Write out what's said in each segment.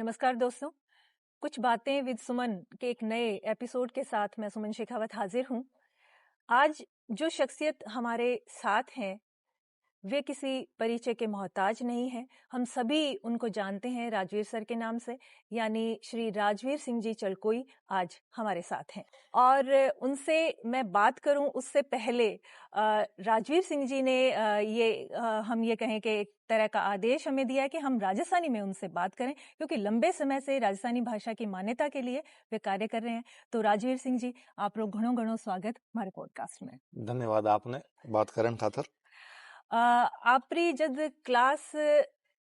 नमस्कार दोस्तों, कुछ बातें विद सुमन के एक नए एपिसोड के साथ मैं सुमन शेखावत हाजिर हूँ। आज जो शख्सियत हमारे साथ हैं वे किसी परिचय के मोहताज नहीं हैं। हम सभी उनको जानते हैं राजवीर सर के नाम से, यानी श्री राजवीर सिंह जी चलकोई आज हमारे साथ हैं। और उनसे मैं बात करूं उससे पहले राजवीर सिंह जी ने हम ये कहें कि एक तरह का आदेश हमें दिया है कि हम राजस्थानी में उनसे बात करें, क्योंकि लंबे समय से राजस्थानी भाषा की मान्यता के लिए वे कार्य कर रहे हैं। तो राजवीर सिंह जी, आप लोग घणो घणो स्वागत हमारे पॉडकास्ट में। धन्यवाद आपने बात करन खातर। आपरी जब क्लास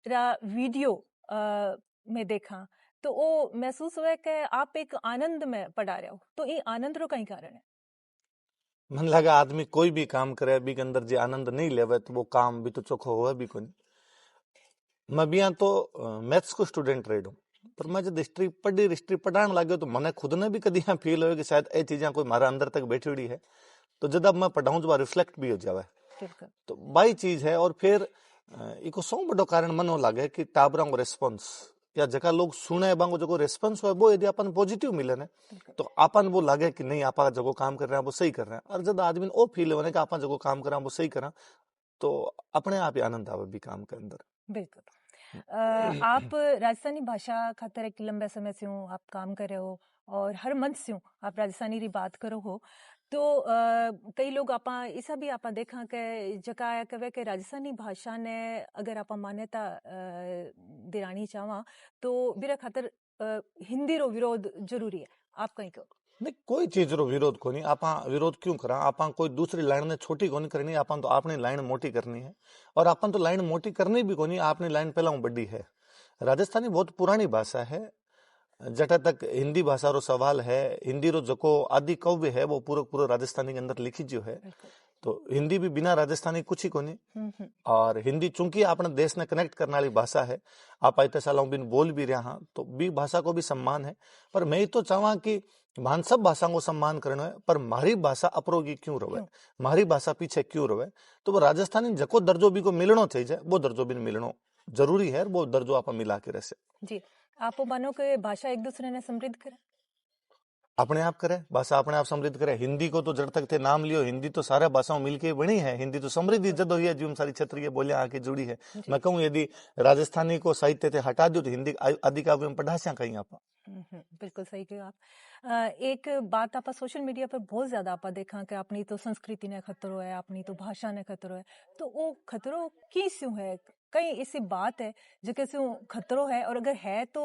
रा वीडियो में देखा तो वो महसूस हुआ कि आप एक आनंद में पढ़ा रहे हो, तो ये आनंद रो कई कारण है। मन लगा आदमी कोई भी काम करे अभी के अंदर जे आनंद नहीं लेवे तो वो काम भी तो चोखो हुआ भी कोनी। मैं भी यहाँ तो मैथ्स को स्टूडेंट रह हूँ, पर मैं जब हिस्ट्री पढ़ाने लगे तो मैंने खुद ने भी कभी यहाँ फील हो कि शायद ये चीजें कोई मारा अंदर तक बैठी हुई है, तो जब अब मैं पढ़ाऊं तो रिफ्लेक्ट भी हो जावे, तो बाई चीज है। और फिर इको सौ बड़ो कारण मनो लगे कि टाबरा को रेस्पॉन्स या जगह लोग सुने बांगो जो रेस्पॉन्स हो वो यदि अपन पॉजिटिव मिले ना तो अपन वो लगे कि नहीं आप जो काम कर रहे हैं वो सही कर रहे हैं। और जब आदमी वो फील हो कि आप जो काम कर रहे हैं वो सही कर रहे हैं तो अपने आप ही आनंद आवे भी काम के अंदर। बिल्कुल। आप राजस्थानी भाषा खातर एक लंबे समय से आप काम कर रहे हो और हर मंथ से आप राजस्थानी री बात करो हो, तो कई लोग आपा ऐसा भी आपा देखा कि जका कहे कि राजस्थानी भाषा ने अगर आपा मान्यता दिरानी चाहवा तो बिरा खातर हिंदी रो विरोध जरूरी है। आप कहीं कहो नहीं, कोई चीज रो विरोध को नहीं। आपा विरोध क्यों करा? आपा कोई दूसरी लाइन ने छोटी को नहीं करनी, आपा तो अपनी लाइन मोटी करनी है। और अपन तो लाइन मोटी करनी भी को नहीं, आपने लाइन पहला बड़ी है। राजस्थानी बहुत पुरानी भाषा है, जटा तक हिंदी भाषा रो सवाल है। हिंदी रो जको आदि कव्य है वो पूरा राजस्थानी के अंदर लिखी जो है, तो हिंदी भी बिना राजस्थानी कुछ ही को नहीं। और हिंदी चूंकि अपने देश ने कनेक्ट करने वाली भाषा है, आप इतने सालों बिन बोल भी रहा हाँ, तो भी भाषा को भी सम्मान है। पर मैं तो चाहवा कि मान सब भाषा को सम्मान करना है, पर मारी भाषा अपरोगी क्यों रहे, मारी भाषा पीछे क्यों रहे। तो वो राजस्थानी जको दर्जो भी को मिलनो चाहिए, वो दर्जो भी मिलनो जरूरी है, वो दर्जो आप मिला के रहे जी। आप मानो कि भाषा एक दूसरे ने समृद्ध करे, अपने आप करे, भाषा अपने आप समृद्ध करे। हिंदी को तो जड़ तक थे नाम लियो, हिंदी तो सारे भाषाओं मिलके बनी है। हिंदी तो समृद्धि जद हुई है, जीवन सारी क्षेत्रीय बोलियां आके जुड़ी है। मैं कहूँ यदि राजस्थानी को साहित्य थे हटा दो तो हिंदी आदि काव्य में पढ़ा कहीं आप। बिल्कुल सही कहो आप। एक बात आप सोशल मीडिया पर बहुत ज्यादा आप देखा कि अपनी तो संस्कृति ने खतरो है, अपनी तो भाषा ने खतरो है, तो वो खतरो की स्यों है? कहीं ऐसी बात है जो स्यों खतरो है, और अगर है तो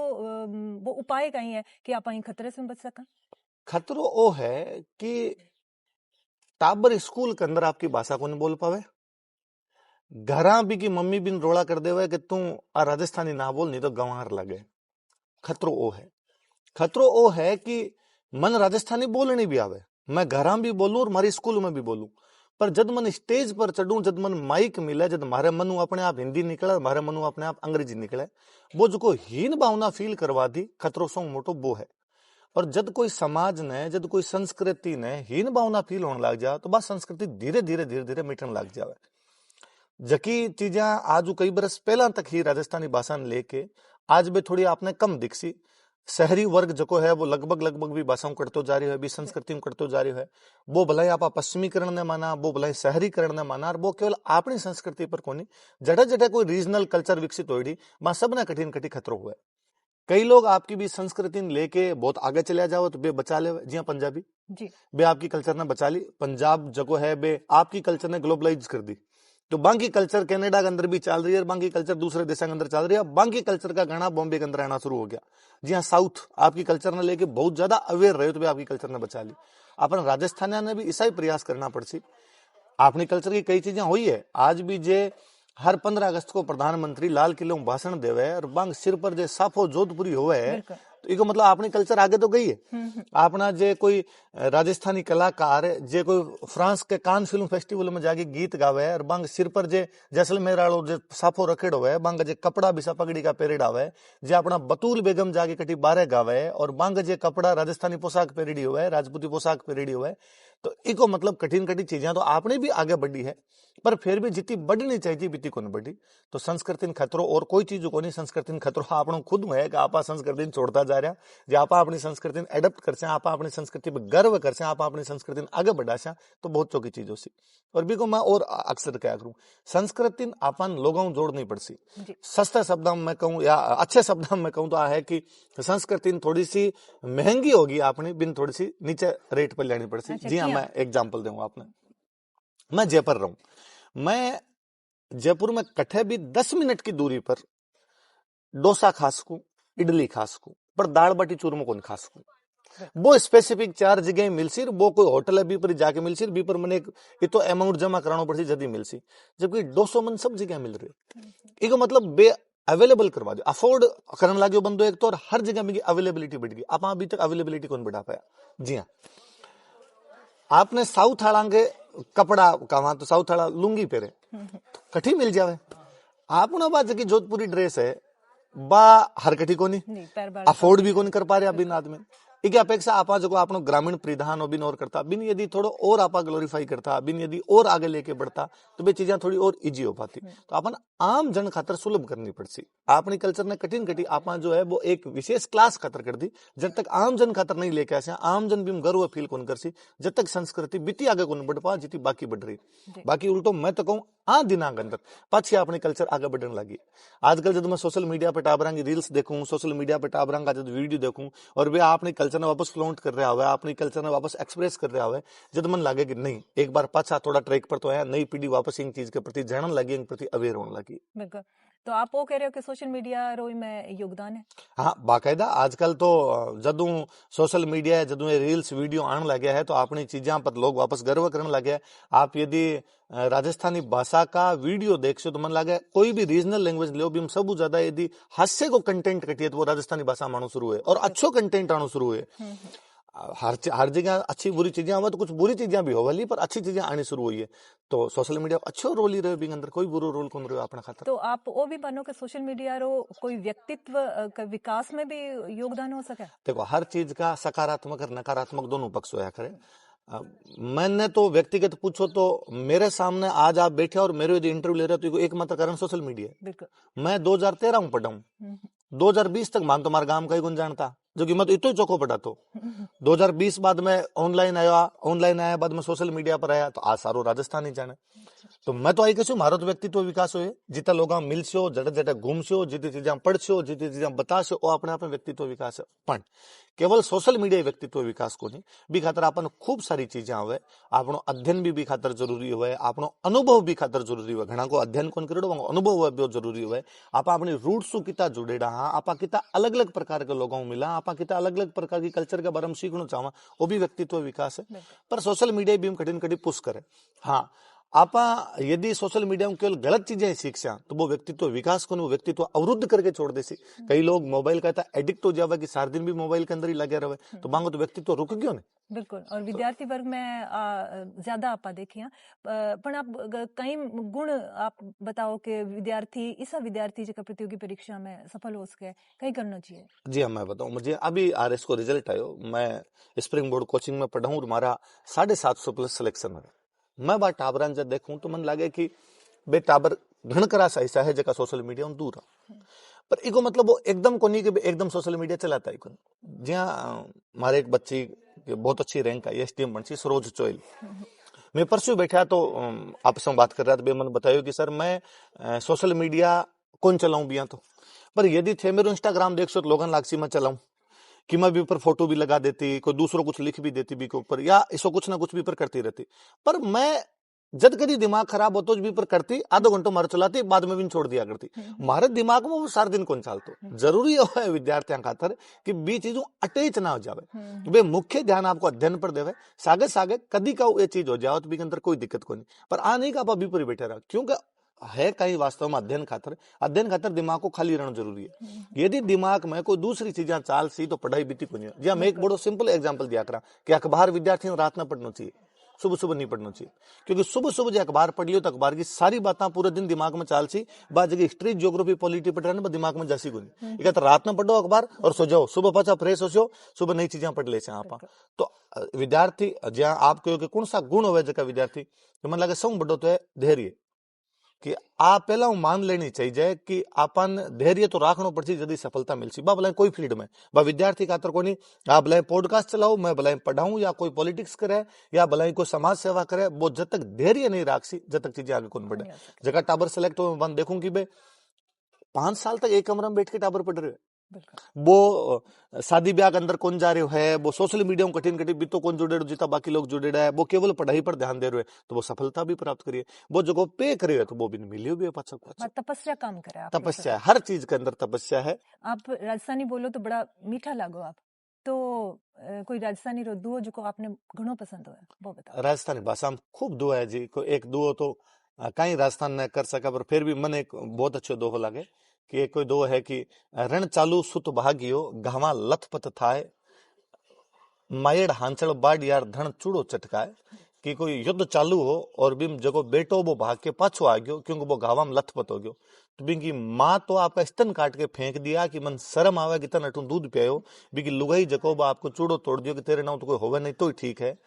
वो उपाय कहीं है कि आप खतरे से बच सका? खतरो वो है कि टाबर स्कूल के अंदर आपकी भाषा को नहीं बोल पावे, घरा भी की मम्मी बिन रोड़ा कर देवे कि तू आ राजस्थानी ना बोल नहीं तो गंवार लगे। खतरो वो है। खतरो वो है कि मन राजस्थानी बोलनी भी आवे, मैं घरा भी बोलूं और मारी स्कूल में भी बोलूं, पर जब मन स्टेज पर चढ़ूं, जब मन माइक मिले, जब मारे मनु अपने आप हिंदी निकले, मारे मनु अपने आप अंग्रेजी निकले, वो जो हीन भावना फील करवा दी, खतरो सो मोटो वो है। और जब कोई समाज ने, जब कोई संस्कृति ने हीन भावना फील होने लग जाए तो बस संस्कृति धीरे धीरे मिटने लग जाए। जकी चीजा आज कई बरस पहला तक ही राजस्थानी भाषा ने लेके आज भी थोड़ी आपने कम दिखसी। शहरी वर्ग जो है वो लगभग भी भाषाओं करते जा रही है, भी संस्कृति करते जा रही है। वो भलाई आप पश्चिमीकरण ने माना, वो भलाई शहरीकरण ने माना, और वो केवल अपनी संस्कृति पर कोनी, जड़ा कोई रीजनल कल्चर विकसित हो वहां सब ने कठिन खतरो हुआ। कई लोग आपकी भी संस्कृति लेके बहुत आगे चले जाओ तो बे बचा ले, जी पंजाबी जी बे आपकी कल्चर ने बचा ली। पंजाब जगो है बे आपकी कल्चर ने ग्लोबलाइज कर दी, तो बाकी कल्चर कनाडा के अंदर भी चल रही है, बाकी कल्चर दूसरे देशों के अंदर चल रही है। बाकी कल्चर का गाना बॉम्बे के अंदर आना शुरू हो गया। जी हाँ, साउथ आपकी कल्चर ने लेके बहुत ज्यादा अवेयर रहे तो आपकी कल्चर ने बचा ली। अपन राजस्थान ने भी ऐसा ही प्रयास करना पड़सी। अपनी कल्चर की कई चीजें हुई है, आज भी जे हर 15 अगस्त को प्रधानमंत्री लाल किले में भाषण देवे और बांग सिर पर जे साफो जोधपुरी होवे तो इको मतलब अपनी कल्चर आगे तो गई है। अपना जे कोई राजस्थानी कलाकार जे कोई फ्रांस के कान फिल्म फेस्टिवल में जाके गीत गावे है और बांग सिर पर जे जैसलमेर वालों जे साफो रखेड़ो है, बांग जे कपड़ा भी पगड़ी का पेरेड आवे, जे अपना बतूल बेगम जाके कटी बारे गावे है और बांग जे कपड़ा राजस्थानी पोशाक पेरेडी हुआ है, राजपूती पोशाक पेरेडी हुआ है। तो इको मतलब कठिन कठिन चीजें तो आपने भी आगे बढ़ी है, पर फिर भी जितनी बढ़नी चाहिए बीती को बढ़ी। तो संस्कृति खतरो और कोई चीज को नहीं, संस्कृति खतरो आपनो खुद में है कि आप संस्कृति छोड़ता जा रहा, जो आप अपनी संस्कृति एडप्ट कर आप अपनी संस्कृति पर गर्व कर आप अपनी संस्कृति आगे बढ़ा तो बहुत चौकी चीजों सी। और भी को मैं और अक्सर क्या करूं, संस्कृति अपन लोगों जोड़नी पड़सी। सस्ते शब्दों में कहूं या अच्छे शब्दों में कहूं तो है कि संस्कृति थोड़ी सी महंगी होगी अपनी, बिन थोड़ी सी नीचे रेट पर लेनी पड़सी। जी हाँ, मैं एग्जाम्पल दूंगा आपने। मैं जयपुर रहूं, मैं जयपुर में कट्ठे भी 10 मिनट की दूरी पर डोसा खास को, इडली खास को, पर दाल बाटी चूरमा कौन खास को। वो स्पेसिफिक 4 जगह मिलसी, वो कोई होटल है बी पर जाके मिलसी, बी पर मैंने ये तो अमाउंट जमा कराना पड़सी जदी मिलसी, जबकि 200 मन सब जगह मिल रही है। इको मतलब बे अवेलेबल करवा दो, अफोर्ड करने लगे बंदो एक तो, और हर जगह में अवेलेबिलिटी बढ़ गई। आप अभी तक अवेलेबिलिटी कौन बढ़ा पाया। जी हाँ, आपने साउथ हालांगे कपड़ा का वहां तो साउथ हाला लुंगी पहरे कठी मिल जावे, आप ना बात की जोधपुरी ड्रेस है बा हर कठी को नहीं अफोर्ड भी कौन कर पा रहे बिन आदमी। इके अपेक्षा आपा जो आपनो ग्रामीण परिधान बिन और करता, बिन यदि थोड़ा और आपा ग्लोरीफाई करता, बिन यदि और आगे लेके बढ़ता तो वे चीजें थोड़ी और इजी हो पाती। तो अपन आम जन खातर सुलभ करनी पड़ती। अपनी कल्चर ने कठिन कटी आपा जो है वो एक विशेष क्लास खातर कर दी, जब तक आम जन खातर नहीं लेके आसे, आम जन भी गर्व फील कौन करसी, जब तक संस्कृति बीती आगे कौन बढ़ पा जितनी बाकी बढ़ रही। बाकी उल्टो मैं तो कहूँ आ दिनांक अंदर पाछी अपनी कल्चर आगे बढ़ने लगी। आजकल जब मैं सोशल मीडिया पे टाबरा की रील्स देखूं, सोशल मीडिया पे टाबरा का जब वीडियो देखूं और वे अपनी कल्चर ने वापस फ्लॉन्ट कर रहा हुआ, अपनी कल्चर ने वापस एक्सप्रेस कर रहा हुआ, जब मन लगे कि नहीं एक बार पाछा थोड़ा ट्रैक पर तो आया, नई पीढ़ी वापस इन चीज के प्रति जानने लगी, इन प्रति अवेयर होने लगी। बिल्कुल। तो आप वो कह रहे हो कि सोशल मीडिया रोई में योगदान है? हाँ बाकायदा आजकल तो जदू सोशल मीडिया जदू रील्स वीडियो आने लगे है तो अपनी चीजा पर लोग वापस गर्व करने लगे। आप यदि राजस्थानी भाषा का वीडियो देखो तो मन लगे कोई भी रीजनल लैंग्वेज लो भी सब ज्यादा यदि हास्य को कंटेंट कटिए तो वो राजस्थानी भाषा में आना शुरू है और अच्छो कंटेंट आना शुरू है। हर जगह अच्छी बुरी चीजें आवे तो कुछ बुरी चीजें भी हो वाली, पर अच्छी चीजें आनी शुरू हुई है। तो सोशल मीडिया अच्छो रोल ही रहे बिंग अंदर, कोई बुरो रोल कौन रहे अपना खातर। तो आप वो भी मानो कि सोशल मीडिया रो कोई व्यक्तित्व का विकास में भी योगदान हो सके? देखो हर चीज का सकारात्मक और नकारात्मक दोनों पक्ष होया करे। मैंने तो व्यक्तिगत पूछो तो मेरे सामने आज आप बैठे और मेरे यदि इंटरव्यू ले रहे हो तो एक मात्र कारण सोशल मीडिया है। बिल्कुल। मैं 2013 में पढ़ा हूँ, 2020 तक मान तुम्हारे गांव का ही कौन जानता, जो कि मत इतो चौको पड़ा। तो 2020 बाद में ऑनलाइन आया बाद में सोशल मीडिया पर आया तो आज सारो राजस्थान ही जाने। तो मैं तो आई कहूँ मारो तो व्यक्तित्व विकास हो, जितना लोग मिलसो जड़े जड़े घूमसो जितनी चीजा पढ़सो जितनी चीजा बतासो वो अपने आप में व्यक्तित्व विकास है। पण केवल सोशल मीडिया व्यक्तित्व विकास को नहीं भी खातर अपन खूब सारी चीजें हुए, आपनो अध्ययन भी खातर जरूरी हुए, आपनो अनुभव भी खातर जरूरी हुए। घना को अध्ययन कौन करेडो अनुभव हुआ बहुत जरूरी हुए। आप अपनी रूट्स कितना जुड़ेड़ा, हाँ आप कितना अलग अलग प्रकार के लोगों मिला, आप कितना अलग अलग प्रकार की कल्चर के बारे में सीखना चाहवा, वो भी व्यक्तित्व विकास है। पर सोशल मीडिया भी हम कठिन कठिन पुश करे। हाँ आप यदि सोशल मीडिया में केवल गलत चीजें सीखसा तो वो व्यक्तित्व विकास को वो व्यक्तित्व अवरुद्ध करके छोड़ देसी। कई लोग मोबाइल का एडिक्ट हो जावे कि सारा दिन भी मोबाइल के अंदर ही लगे रहे तो मांगो तो व्यक्तित्व रुक गयो ने। बिल्कुल। और विद्यार्थी वर्ग में ज्यादा आप देखिए, पर आप कई गुण आप बताओ कि विद्यार्थी ऐसा विद्यार्थी जो प्रतियोगी परीक्षा में सफल हो सके कहीं करना चाहिए? जी हाँ मैं बताऊं, मुझे अभी आरएस को रिजल्ट आयो, मैं स्प्रिंग बोर्ड कोचिंग में पढ़ा हूँ, हमारा 750 प्लस सिलेक्शन है। मैं बात टाबरान जब देखूं तो मन लगे कि बे टाबर घण करा ऐसा है जगह सोशल मीडिया दूर है, पर इको मतलब वो एकदम को नहीं कि एकदम सोशल मीडिया चलाता है। जहाँ हमारे एक बच्ची बहुत अच्छी रैंक आई एसटीएम बन सरोज चोइल, मैं परसों बैठा तो आपस में बात कर रहा था, मैंने बताया कि सर मैं सोशल मीडिया कौन चलाऊं बिया, तो पर यदि थे मेरे इंस्टाग्राम देखो तो लोगन लागसी मैं चलाऊं कि मैं भी ऊपर फोटो भी लगा देती, कोई दूसरों कुछ लिख भी देती भी के ऊपर, या इसको कुछ ना कुछ भी पर करती रहती। पर मैं जद कभी दिमाग खराब हो तो भी पर करती, आधो घंटो मार चलाती, बाद में भी छोड़ दिया करती। हमारे दिमाग में वो सारा दिन कौन चालतो। जरूरी है विद्यार्थियों खातर कि बी चीजों अटैच ना हो जावे, वे मुख्य ध्यान आपको अध्ययन पर देवे। सागे सागे कदी का ये चीज हो जाओ तो भी अंदर कोई दिक्कत को नहीं, पर आ नहीं का आप अभी पर बैठे रहा, क्योंकि है कहीं वास्तव में अध्ययन खातर दिमाग को खाली रहना जरूरी है। यदि दिमाग में कोई दूसरी चीजें चाल सी तो पढ़ाई बीती को नहीं। जी मैं एक बड़ो सिंपल एग्जांपल दिया करा कि अखबार विद्यार्थी रात में पढ़ना चाहिए, सुबह सुबह नहीं पढ़ना चाहिए, क्योंकि सुबह सुबह जो अखबार पढ़ लियो तो अखबार की सारी बातें पूरे दिन दिमाग में चाल सी, बाद जगह हिस्ट्री ज्योग्राफी पॉलिटी पढ़ रहे दिमाग में जैसी को नहीं। एक रात में पढ़ो अखबार और सो जाओ, सुबह पाचा फ्रेश हो जाओ, सुबह नई चीजें पढ़ ले आप। तो विद्यार्थी जहाँ आप कहो कि कौन सा गुण हो जगह विद्यार्थी, तो मन लगे सौ बड़ो तो है धैर्य, कि आप पहला मान लेनी चाहिए कि अपन धैर्य तो राखनो पड़सी यदि सफलता मिलसी। बा भले कोई फील्ड में, बा विद्यार्थी खातर को नहीं, आप भले पॉडकास्ट चलाओ, मैं भले पढ़ाऊं या कोई पॉलिटिक्स करे या भले कोई समाज सेवा करे, वो जब तक धैर्य नहीं राखसी जब तक चीजें आगे कौन बढ़े। जगह टाबर सेलेक्ट हो मैं देखूं कि 5 साल तक एक कमरा में बैठ के टाबर पढ़ रहे, वो शादी ब्याह के अंदर कौन जा रहे है, वो सोशल मीडिया में कठिन भी तो कौन जुड़े जितना बाकी लोग जुड़े है, वो केवल पढ़ाई पर ध्यान दे रहे हैं तो वो सफलता भी प्राप्त करिए। वो जो पे करे तो वो भी मिलियो भी तपस्या काम करे, तपस्या है, हर चीज के अंदर तपस्या है। आप राजस्थानी बोलो तो बड़ा मीठा लागो आप, तो कोई राजस्थानी रो दुओ जो आपने घणो पसंद हुआ वो बताओ। राजस्थानी भाषा में खूब दुआ है जी, कोई एक दुओ तो कहीं राजस्थान ने कर सका, पर फिर भी मन एक बहुत अच्छो दोहो लगे कि एक कोई दो है कि रण चालू सुत भागियो घावा लथपथ थाए, मायड़ हांचल बाड़ यार धन चूड़ो चटकाए। कि कोई युद्ध चालू हो और बिम जगो बेटो वो भाग के पाछो आ गयो क्योंकि वो घावा में लथपथ हो गयो, तो बिकी माँ तो आपका स्तन काट के फेंक दिया कि मन शर्म आवे कि तन अटू दूध पियो, बिकी लुगाई जको आपको चूड़ो तोड़ दियो कि तेरे नाम तो कोई होवे नहीं तो ठीक है।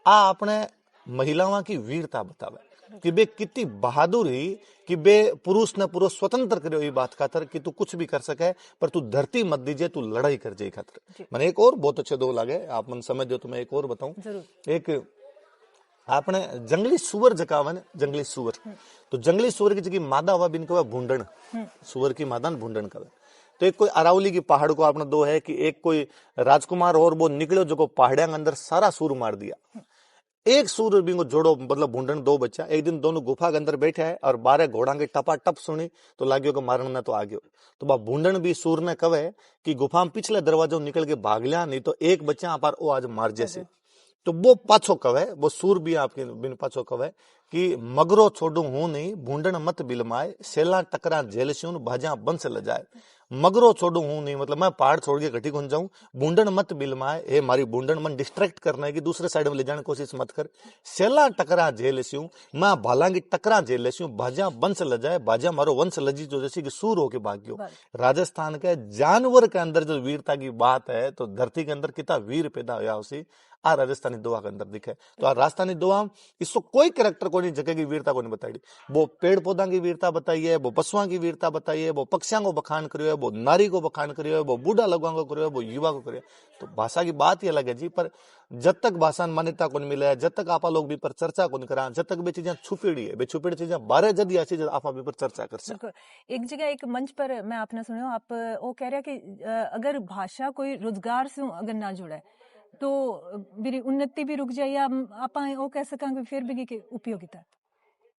आ अपने महिलाओं की वीरता बतावे कि बे कितनी बहादुरी कि बे पुरुष ने पूरा स्वतंत्र करो ये बात खातर कि तू कुछ भी कर सके पर तू धरती मत दीजिए, तू लड़ाई कर जाए खातर। मैंने एक और बहुत अच्छे दो लगे, आप मन समझ दो तो मैं एक और बताऊं। एक आपने जंगली सुअर जकावन, जंगली सुअर, तो जंगली सुअर की जगह मादा हुआ बिन कवा भूंडन, सुअर की मादा भूंडन कवे। तो एक कोई अरावली की पहाड़ को आपने दो है कि एक कोई राजकुमार और वो निकलो जो को पहाड़िया के अंदर सारा सूर मार दिया। एक सूर बिंगो जोड़ो मतलब भूंडन दो बच्चा, एक दिन दोनों गुफा के अंदर बैठे है और 12 घोड़ा के टपा टप सुनी तो लाग्यो कि मारण न तो आ गयो। तो बा भूंडन भी सूर ने कवे कि गुफा में पिछले दरवाजों निकल के भाग लिया, नहीं तो एक बच्चा पर वो आज मार जैसे। तो वो पाछो कवे, वो सूर भी आपके बिन पाछो कवे कि मगरो छोड़ू हूं नहीं भूंडन मत बिलमाए, सेला टकरा झेल स्यून भाजा बंस ल जाए। मगरो छोड़ू हूं नहीं मतलब मैं पहाड़ छोड़ के घटी घुन जाऊं, बूंडन मत बिलमाए, हे मारी बूंडन मन डिस्ट्रैक्ट करना है कि दूसरे साइड में ले जाने की कोशिश मत कर। सेला टकरा झेल स्यूं मैं भालांगी टकरा झेल स्यूं, भाजा बंस ल जाए, भाजा मारो वंश लजी जो जैसे कि सूर होके भाग्यो। राजस्थान के जानवर के अंदर जो वीरता की बात है तो धरती के अंदर कितना वीर पैदा हुआ उसी आ राजस्थानी दुआ के अंदर दिखे। तो आ राजस्थानी दुआ इसको कोई कैरेक्टर को नहीं, जगह की वीरता को नहीं बताई, वो पेड़ पौधा की वीरता बताई है, वो पशुओं की वीरता बताई है, वो पक्षियों को बखान करियो है, वो नारी को बखान करियो है, वो बूढ़ा लगवा को करियो है, वो युवा को करियो। तो भाषा की बात ही अलग है जी, पर जब तक भाषा मान्यता को नहीं मिले, जब तक आप लोग भी पर चर्चा को नहीं करा, जब तक भी चीजें छुपेड़ी है, छुपेड़ी चीजें बारह जद ऐसी आप भी पर चर्चा कर सकते। एक जगह एक मंच पर मैं आपने सुनो आप वो कह रहे कि अगर भाषा कोई रोजगार से अगर ना जुड़े तो मेरी उन्नति भी रुक जाए, या आप वो कह सकेंगे फिर भी की उपयोगिता।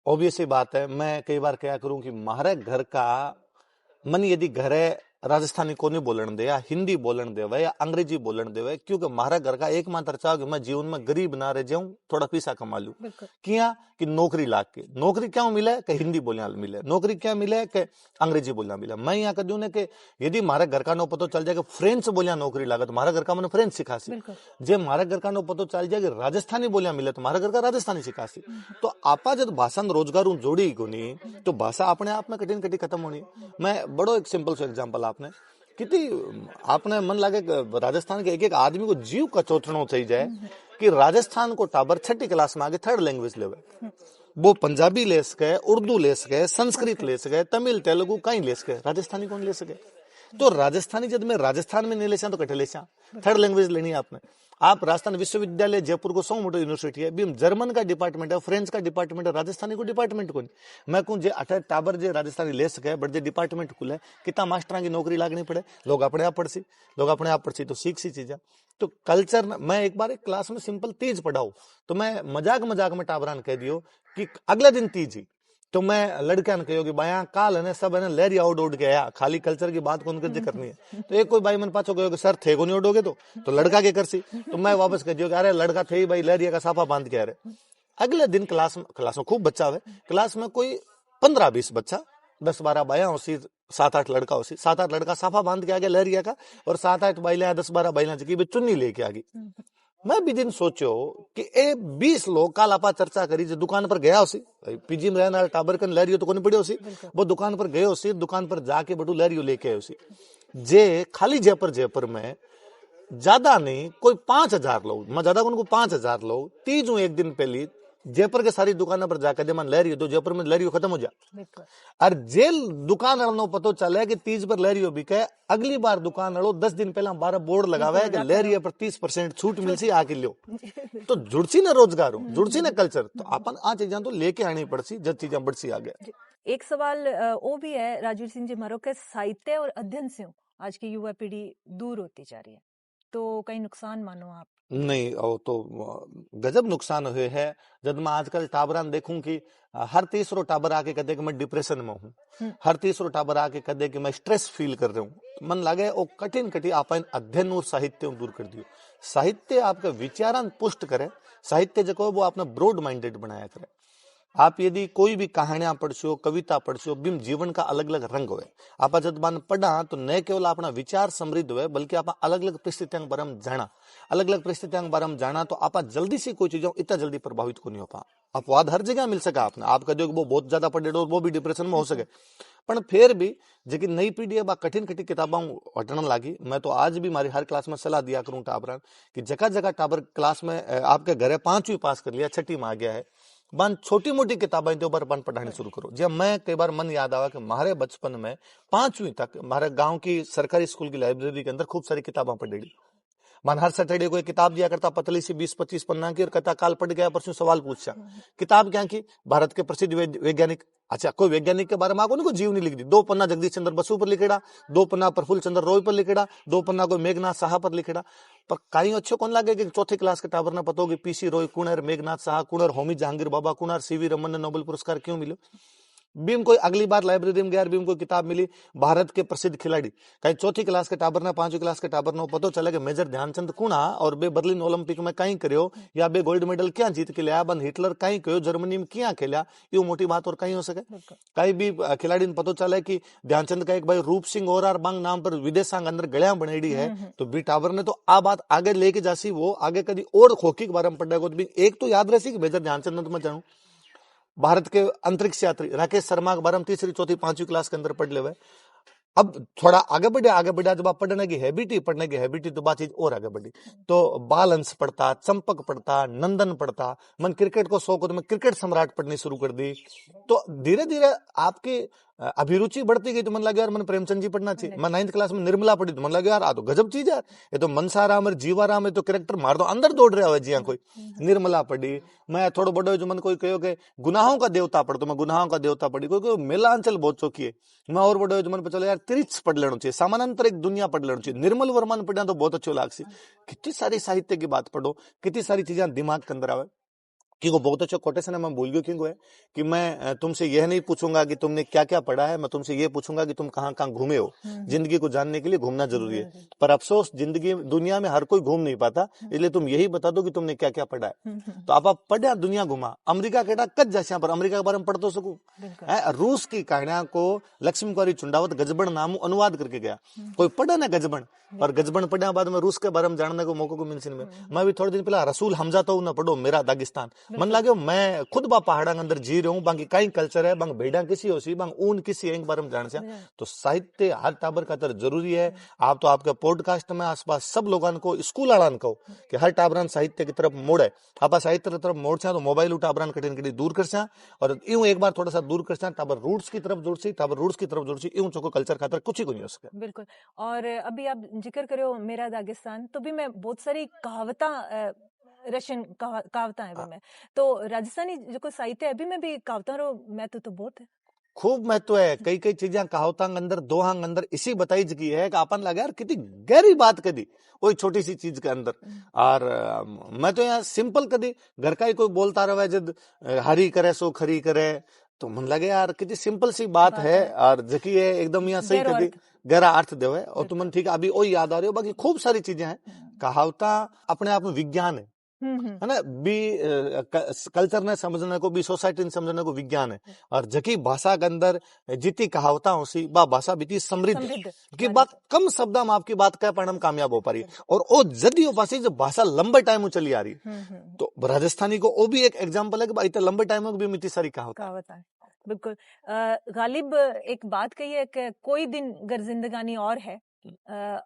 ऑब्वियस ही बात है, मैं कई बार क्या करूं कि हमारे घर का मन यदि घर है राजस्थानी को नहीं बोलन दे या हिंदी बोलन दे या अंग्रेजी बोलन दे, क्योंकि हमारा घर का एकमात्र चाह कि मैं जीवन में गरीब ना रह जाऊं, थोड़ा पैसा कमा लूं। क्या कि नौकरी लाग के, नौकरी क्या मिले कि हिंदी बोलना मिले, नौकरी क्या मिले कि अंग्रेजी बोलना मिले। मैं यहाँ कर दूं ने कि यदि हमारे घर का नो पता चल जाए कि फ्रेंच बोलिया नौकरी लागे तो हमारा घर का मैंने फ्रेंच सिखासी, जब हमारे घर का नो पता चल जाए कि राजस्थानी बोलिया मिले तो हमारे घर का राजस्थानी सिखासी। तो आपा जब भाषा रोजगार जोड़ी को नहीं तो भाषा अपने आप में कठिन कठिन खत्म होनी। मैं बड़ो एक सिंपल सा एग्जाम्पल आपने कितनी आपने मन लगे राजस्थान के एक आदमी को जीव का चौथनो चाहिए जाए कि राजस्थान को टाबर 6ठी क्लास में आगे 3rd लैंग्वेज लेवे, वो पंजाबी ले सके, उर्दू ले सके, संस्कृत ले सके, तमिल तेलुगु कहीं ले सके, राजस्थानी कौन ले सके। तो राजस्थानी जब मैं राजस्थान में नहीं ले तो कटे ले 3rd लैंग्वेज लेनी है आपने। आप राजस्थान विश्वविद्यालय जयपुर को 100 मोटर यूनिवर्सिटी है, भी जर्मन का डिपार्टमेंट है, फ्रेंच का डिपार्टमेंट है, राजस्थानी को डिपार्टमेंट को नहीं। मैं कहूँ जे 18 टाबर जे राजस्थानी ले सके बट जे डिपार्टमेंट खुले कितना मास्टर की नौकरी लागनी पड़े, लोग अपने आप पढ़सी तो सीख सी चीजें। तो कल्चर मैं एक बार एक क्लास में सिंपल तीज पढ़ाऊ तो मैं मजाक में टाबरान कह दियो कि अगले दिन तीज ही, तो मैं लड़कियां ने कहो कि भाई काल है सब है लहरी उड़ के आया, खाली कल्चर की बात कौन कर करनी है। तो एक कोई भाई मन पाछो कहो कि सर थे को नहीं उड़ोगे तो लड़का के करसी, तो मैं वापस कह दियो कि अरे लड़का थे ही भाई लहरिया का साफा बांध के आ रहे। अगले दिन क्लास में खूब बच्चा है, क्लास में कोई 15-20 बच्चा, 10-12 बाया होसी, 7-8 लड़का होसी, 7-8 लड़का साफा बांध के आ गया लहरिया का, और 7-8 बाइला 10-12 बाइला की चुन्नी लेके आ गई। मैं भी दिन सोचो कि ए 20 लोग काल आपा चर्चा करी जो दुकान पर गया उसी पीजी में रहने टाबर कन लहरियो तो कोनी पड़ी उसी, वो दुकान पर गए उसी, दुकान पर जाके बटू लहरियो लेके आए उसी। जे खाली जयपुर में ज्यादा नहीं कोई 5,000 लोग, मैं ज्यादा उनको 5,000 लोग तीजों एक दिन पहले जयपुर के सारी दुकानों पर जाकर जब लहरियो तो जयपुर में लहरियो खत्म हो जा, और जेल दुकान वालों पता चला कि तीज पर लहरियो बिके, अगली बार दुकान वालों 10 दिन पहले 12 बोर्ड लगावा है कि लहरिया पर 30% छूट मिल सी आके लियो, तो जुड़सी ना रोजगार जुड़सी ना कल्चर, तो अपन आ चीजें तो लेके आनी पड़सी जब चीजें बढ़सी आ गया। एक सवाल वो भी है राजवीर सिंह जी मारो के साहित्य और अध्ययन से आज की युवा पीढ़ी दूर होती जा रही है, तो कई नुकसान मानो आप? नहीं, वो तो गजब नुकसान हुए है। जब मैं आजकल टाबरान देखूं कि हर तीसरो टाबर आके कहते कि मैं डिप्रेशन में हूँ, हर तीसरो टाबर आके कहते कि मैं स्ट्रेस फील कर रहा हूँ, तो मन लगे वो कठिन आप अध्ययन और साहित्य दूर कर दियो। साहित्य आपका विचारान पुष्ट करे, साहित्य जो वो आपने ब्रॉड माइंडेड बनाया करे। आप यदि कोई भी कहानियां पढ़ो, कविता पढ़ो, बिम जीवन का अलग अलग रंग हुए, आप जब मान पढ़ा तो न केवल अपना विचार समृद्ध हुए, बल्कि आप अलग अलग परिस्थितियों बारे में जाना, अलग अलग परिस्थितियों बारे में जाना, तो आप जल्दी से कोई चीजों इतना जल्दी प्रभावित को नहीं हो पा। अपवाद हर जगह मिल सका आपने, आप कह दो वो बहुत ज्यादा पढ़े वो भी डिप्रेशन में हो सके, पर फिर भी जो नई पीढ़ी है कठिन कठिन किताबों हटने लगी। मैं तो आज भी हमारी हर क्लास में सलाह दिया करूं टाबरान कि जगह जगह टाबर क्लास में आपके घरे 5वीं पास कर लिया, 6ठी में आ गया है, बन छोटी मोटी किताबें तो ऊपर पढ़ानी शुरू करो। जब मैं कई बार मन याद आवा कि हमारे बचपन में 5वीं तक हमारे गांव की सरकारी स्कूल की लाइब्रेरी के अंदर खूब सारी किताबें पढ़ी। मन हर सैटरडे को एक किताब दिया करता पतली सी 20-25 पन्ना की, और कहता काल पढ़ गया परसों सवाल पूछा। किताब क्या की? भारत के प्रसिद्ध वैज्ञानिक, अच्छा कोई वैज्ञानिक के बारे में आपको नहीं जीवनी लिख दी, 2 पन्ना जगदीश चंद्र बसु पर लिखेड़ा, 2 पन्ना प्रफुल्ल चंद्र रॉय पर लिखेड़ा, 2 पन्ना कोई मेघनाथ साहा पर लिखेड़ा। पर कहीं अच्छो कौन लगे कि चौथी क्लास के टाबर ने पता होगी पीसी रॉय कुण है, मेघनाथ साहा कुण है, होमी जहांगीर बाबा कुण है, सीवी रमन ने नोबेल पुरस्कार क्यों मिलो। बीम कोई अगली बार लाइब्रेरी में गया, बीम कोई किताब मिली भारत के प्रसिद्ध खिलाड़ी, कहीं चौथी क्लास के टाबर ने 5वीं क्लास के टाबर ने पता चला कि मेजर ध्यानचंद कुणा और बे बर्लिन ओलंपिक में कहीं करियो, या बे गोल्ड मेडल क्या जीत के लिया, बन हिटलर कहीं कहो जर्मनी में क्या खेला, ये मोटी बात और कहीं हो सके। कहीं भी खिलाड़ी ने पता चला कि ध्यानचंद का एक भाई रूप सिंह और बांग नाम पर विदेशांग अंदर गलियां बनेड़ी है, तो बी टाबर ने तो आ बात आगे लेके जासी, वो आगे कभी और खोखी के बारे में पढ़ेगा तो एक तो याद रही कि मेजर ध्यानचंद ने, तो मैं जानू भारत के अंतरिक्ष यात्री राकेश शर्मा के बारे में 3री 4थी 5वीं क्लास के अंदर पढ़ ले हुए। अब थोड़ा आगे बढ़ा जब आप पढ़ने की हैबिटी तो बात चीज और आगे बढ़ी, तो बालंस पढ़ता, चंपक पढ़ता, नंदन पढ़ता, मन क्रिकेट को शौक हो तो मैं क्रिकेट सम्राट पढ़नी शुरू कर दी। तो धीरे धीरे आपकी अभिरुचि बढ़ती गई, तो मन लगा यार मन प्रेमचंद जी पढ़ना चाहिए। मैं 9th क्लास में निर्मला पढ़ी तो मन लगा यार आ तो गजब चीज है, ये तो मनसाराम और जीवाराम है, तो कैरेक्टर मार दो अंदर दौड़ रहा है जी। कोई निर्मला पढ़ी। मैं थोड़ा बड़ो जो मन कोई कहो कि गुनाहों का देवता पढ़, तो मैं गुनाहों का देवता पढ़ी। कोई मेलांचल बहुत चौकी है, मैं और बड़ो जो मन चलो यार त्रिच पढ़ लेना चाहिए, समानांतर एक दुनिया पढ़ लेना चाहिए। निर्मल वर्मा पढ़ना तो बहुत अच्छो लागसी। कितनी सारी साहित्य की बात पढ़ो, कितनी सारी चीजें दिमाग के अंदर आवे। क्योंकि बहुत अच्छा कोटेशन है, मैं भूल गया क्यों है कि मैं तुमसे यह नहीं पूछूंगा कि तुमने क्या क्या पढ़ा है, मैं तुमसे ये पूछूंगा कि तुम कहाँ कहाँ घूमे हो। जिंदगी को जानने के लिए घूमना जरूरी है, पर अफसोस जिंदगी दुनिया में हर कोई घूम नहीं पाता, इसलिए तुम यही बता दो कि तुमने क्या क्या पढ़ा है। तो आप पढ़ा दुनिया घुमा, अमेरिका केटा कच जैसे पर अमेरिका के बारे में पढ़ तो सकूं। रूस की कहानियां को लक्ष्मी कुमारी चुंडावत गजबन नाम अनुवाद करके गया, कोई पढ़ा ना गजबन, पर गजबन पढ़ने बाद में रूस के बारे में जानने को मौका को मिल में। मैं भी थोड़े दिन पहले रसूल हमजा तो न पढ़ो मेरा दागिस्तान, मन लगे मैं खुद बा पहाड़ा के अंदर जी रहा हूँ, बाकी कई कल्चर है, बांग भेड़ा किसी हो सी, बांग ऊन किसी है, बारे में जान से। तो साहित्य हर टाबर खातर जरूरी है। आप तो आपके पॉडकास्ट में आसपास सब लोगों को, स्कूल वाला को कि हर टाबरान साहित्य की तरफ मोड़े, आप साहित्य की तरफ मोड़ तो मोबाइल टाबरान कठिन कठिन दूर कर, और यूं एक बार थोड़ा सा दूर कर टाबर रूट्स की तरफ जुड़ सी, टाबर रूट्स की तरफ जुड़ सी, यूं चोको कल्चर खातर कुछ ही नहीं हो सके। बिल्कुल। और अभी आप जिक्र करो मेरा दागिस्तान, तो भी मैं बहुत सारी कहावता रशियन कहावता है में, तो राजस्थानी जो साहित्य अभी में भी कहावता रो महत्व तो बहुत है, खूब महत्व है। कई कई चीजें कहावतांग अंदर दोहांग अंदर इसी बताई जी है कि अपन लगा यार कितनी गहरी बात कदी वही छोटी सी चीज के अंदर। और मैं तो यहाँ सिंपल कदी घर का ही कोई बोलता रहा जब हरी करे सो खरी करे, तो मन लगे यार कितनी सिंपल सी बात है, और जकी है एकदम यहाँ सही कदी गहरा अर्थ देवे। और तुम ठीक है अभी वही याद आ रही हो, बाकी खूब सारी चीजें हैं। कहावता अपने आप में विज्ञान है, है ना। बी कल्चर ने समझने को, बी सोसाइटी ने समझने को विज्ञान है। और जकी भाषा के अंदर जितनी कहावता हो सी बा भाषा बीती समृद्ध की बात कम शब्द में आपकी बात कह पाने में कामयाब हो पा रही। और वो जदी हो पासी जो भाषा लंबे टाइम में चली आ रही, तो राजस्थानी को वो भी एक एग्जाम्पल है कि इतने लंबे टाइम में भी मिट्टी सारी कहावत है। बिल्कुल। गालिब एक बात कही है कि कोई दिन गर जिंदगानी और है,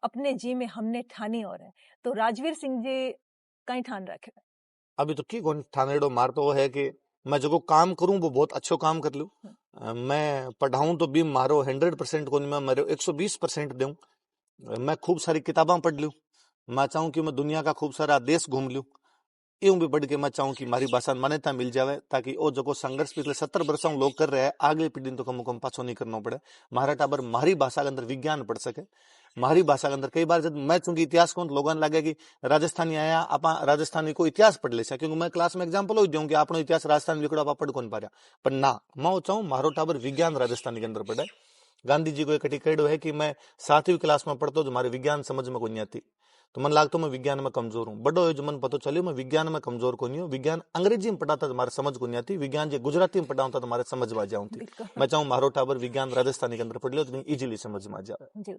अपने जी में हमने ठानी और है। तो राजवीर सिंह जी कहीं ठान रखे अभी तो की कौन ठानेड़ो मार तो वो है कि मैं जो काम करूं वो बहुत अच्छो काम कर लूं। मैं पढ़ाऊं तो भी मारो 100% को नहीं, मैं मारो 120% दूं। मैं खूब सारी किताबें पढ़ लूं। मैं चाहूं कि मैं दुनिया का खूब सारा देश घूम लूं। यूं भी बढ़ के मैं चाहूं कि मारी भाषा मान्यता मिल जावे, ताकि वो जो संघर्ष पिछले 70 वर्षों लोग कर रहे हैं अगली पीढ़ी तो कम कम पाछो नहीं करना पड़े। मारा टाबर मारी भाषा के अंदर विज्ञान पढ़ सके। मारी भाषा के अंदर कई बार जब मैं चूंकि इतिहास को लोगों ने लगे कि राजस्थानी आया आप राजस्थानी को इतिहास पढ़ ले, क्योंकि मैं क्लास में एग्जाम्पल हो दूं कि आपनो इतिहास राजस्थान विकड़ा आप पढ़ कौन पा रहा। पर ना, मैं चाहूं मारो टाबर विज्ञान राजस्थानी के अंदर पढ़े। गांधी जी को एक कहड़ो है कि मैं 7वीं क्लास में पढ़ता हूं, मारे विज्ञान समझ में कोई नहीं आती, तो मन लागतो मैं विज्ञान में कमजोर हूँ। बड़ो जो मन पता चलियो मैं विज्ञान में कमजोर को नहीं हूँ। विज्ञान अंग्रेजी में पढ़ाता तुम्हारे समझ को नहीं आती, विज्ञान जो गुजराती में पढ़ाता तुम्हारे समझ में आ जाऊंगी। मैं चाहूँ मारो टाबर विज्ञान राजस्थानी के अंदर पढ़ लो तो इजीली समझ में आ जाए। जी,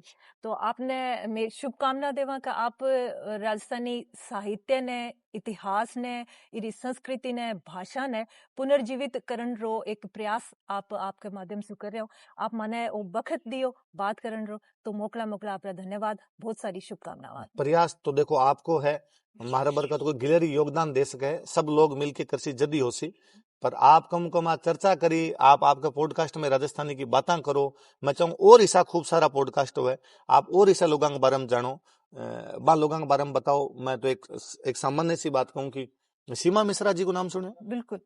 तो आपने मैं शुभकामना देवा का आप राजस्थानी साहित्य ने, इतिहास ने, इरी संस्कृति ने, भाषा ने पुनर्जीवित करन रो एक प्रयास आप आपके माध्यम से कर रहे हो। आप माने वो बखत दियो बात करन रो, तो मोकला आपका धन्यवाद, बहुत सारी शुभकामनाएं। प्रयास तो देखो आपको है, हमारे बरकत कोई गिलेरी योगदान दे सके, सब लोग मिलके कृषि जदी हो सी, पर आप कम चर्चा करी, आप आपके पॉडकास्ट में राजस्थानी की बातें करो। मैं चाहूँ और ऐसा खूब सारा पॉडकास्ट हुए, आप और ऐसा लोगों के बारे में जानो, लोगों के बारे में बताओ। मैं तो एक सामान्य सी बात कहूँ कि सीमा मिश्रा जी को नाम सुने? बिल्कुल।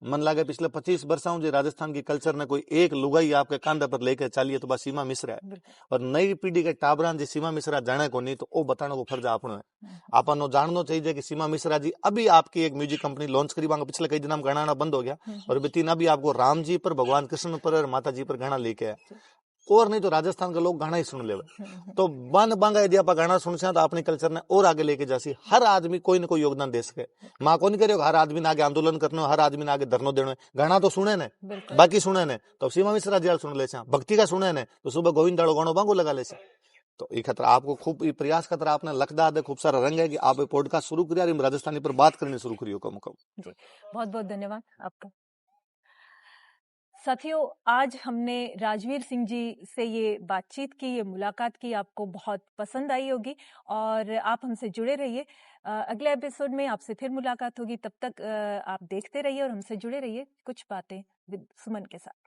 मन लागे पिछले 25 वर्षों जो राजस्थान की कल्चर ने कोई एक लुगाई आपके कांधे पर लेकर चलिए तो बस सीमा मिश्रा है। और नई पीढ़ी के टाबरान जी सीमा मिश्रा जाने को नहीं, तो वो बताने को फर्ज आपनो है। आपनो जानना चाहिए कि सीमा मिश्रा जी अभी आपकी एक म्यूजिक कंपनी लॉन्च करी, पिछले कई दिन गाना बंद हो गया, और बितीन अभी आपको राम जी पर, भगवान कृष्ण पर और माता जी पर गाना लेके आए। और नहीं तो राजस्थान के लोग गाना ही सुन ले। तो बन बांगा यदि आप गाना सुन से तो अपनी कल्चर ने और आगे लेके जासी। हर आदमी कोई ना कोई योगदान दे सके। माँ को नहीं करियो हर आदमी ने आगे आंदोलन करना, हर आदमी ने आगे धरनो देना। गाना तो सुने ने, बाकी सुने ने तो सीमा मिश्रा जी सुन ले, भक्ति का सुने ने तो सुबह गोविंद दाड़ो गाणो बांगो लगा ले। तो ये खतरा आपको खूब प्रयास खतरा आपने लखदा दे खूब सारा रंग है कि आप पॉडकास्ट शुरू करिए, राजस्थानी पर बात करनी शुरू करियो कम कम। जी, बहुत बहुत धन्यवाद आपका। साथियों, आज हमने राजवीर सिंह जी से ये बातचीत की, ये मुलाकात की, आपको बहुत पसंद आई होगी और आप हमसे जुड़े रहिए। अगले एपिसोड में आपसे फिर मुलाकात होगी, तब तक आप देखते रहिए और हमसे जुड़े रहिए कुछ बातें विद सुमन के साथ।